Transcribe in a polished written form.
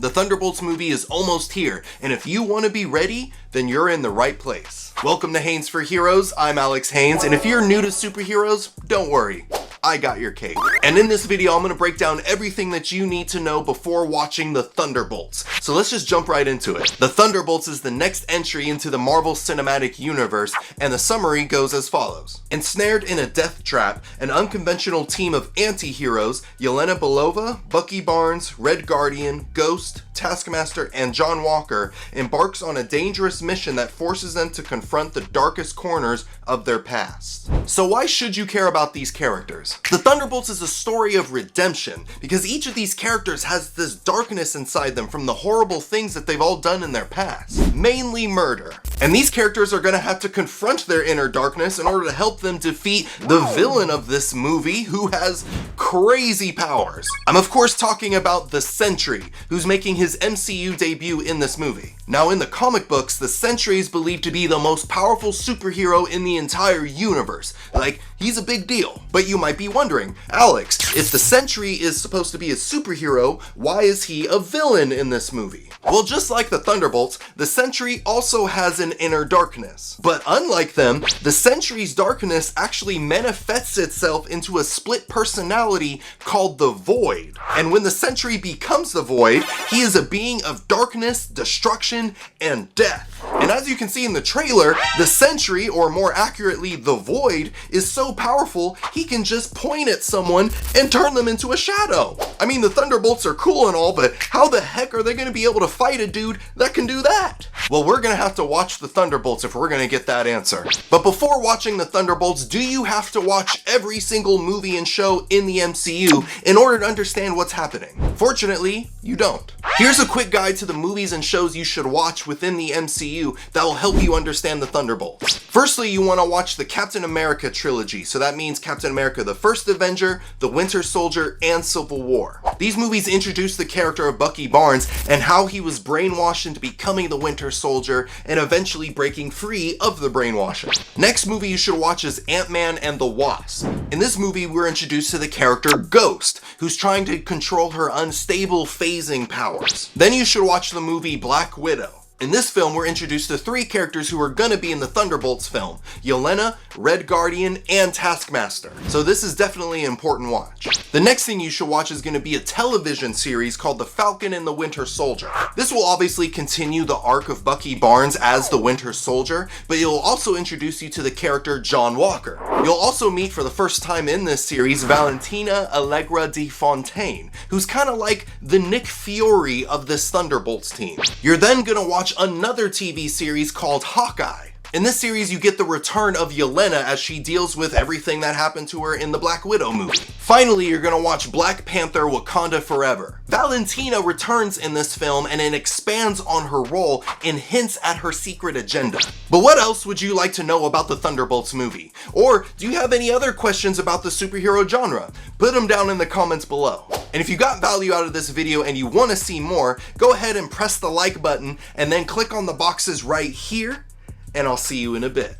The Thunderbolts movie is almost here, and if you want to be ready, then you're in the right place. Welcome to Haynes for Heroes, I'm Alex Haynes, and if you're new to superheroes, don't worry, I got your cake. And in this video, I'm going to break down everything that you need to know before watching the Thunderbolts. So let's just jump right into it. The Thunderbolts is the next entry into the Marvel Cinematic Universe, and the summary goes as follows. Ensnared in a death trap, an unconventional team of anti-heroes, Yelena Belova, Bucky Barnes, Red Guardian, Ghost, Taskmaster, and John Walker embarks on a dangerous mission that forces them to confront the darkest corners of their past. So why should you care about these characters? The Thunderbolts is a story of redemption, because each of these characters has this darkness inside them from the horrible things that they've all done in their past, mainly murder. And these characters are gonna have to confront their inner darkness in order to help them defeat the villain of this movie, who has crazy powers. I'm of course talking about the Sentry, who's making his MCU debut in this movie. Now in the comic books, the Sentry is believed to be the most powerful superhero in the entire universe. Like, he's a big deal. But you might be wondering, Alex, if the Sentry is supposed to be a superhero, why is he a villain in this movie? Well, just like the Thunderbolts, the Sentry also has an inner darkness. But unlike them, the Sentry's darkness actually manifests itself into a split personality called the Void. And when the Sentry becomes the Void, he is a being of darkness, destruction, and death. And as you can see in the trailer, the Sentry, or more accurately, the Void, is so powerful, he can just point at someone and turn them into a shadow. I mean, the Thunderbolts are cool and all, but how the heck are they gonna be able to fight a dude that can do that? Well, we're gonna have to watch the Thunderbolts if we're gonna get that answer. But before watching the Thunderbolts, do you have to watch every single movie and show in the MCU in order to understand what's happening? Fortunately, you don't. Here's a quick guide to the movies and shows you should watch within the MCU that will help you understand the Thunderbolts. Firstly, you want to watch the Captain America trilogy, so that means Captain America the First Avenger, the Winter Soldier, and Civil War. These movies introduce the character of Bucky Barnes and how he was brainwashed into becoming the Winter Soldier and eventually breaking free of the brainwashing. Next movie you should watch is Ant-Man and the Wasp. In this movie, we're introduced to the character Ghost, who's trying to control her unstable phasing powers. Then you should watch the movie Black Widow. In this film, we're introduced to three characters who are gonna be in the Thunderbolts film: Yelena, Red Guardian, and Taskmaster. So this is definitely an important watch. The next thing you should watch is gonna be a television series called The Falcon and the Winter Soldier. This will obviously continue the arc of Bucky Barnes as the Winter Soldier, but it will also introduce you to the character John Walker. You'll also meet for the first time in this series Valentina Allegra de Fontaine, who's kind of like the Nick Fury of this Thunderbolts team. You're then gonna watch another TV series called Hawkeye. In this series, you get the return of Yelena as she deals with everything that happened to her in the Black Widow movie. Finally, you're gonna watch Black Panther: Wakanda Forever. Valentina returns in this film and it expands on her role and hints at her secret agenda. But what else would you like to know about the Thunderbolts movie? Or do you have any other questions about the superhero genre? Put them down in the comments below. And if you got value out of this video and you want to see more, go ahead and press the like button and then click on the boxes right here, and I'll see you in a bit.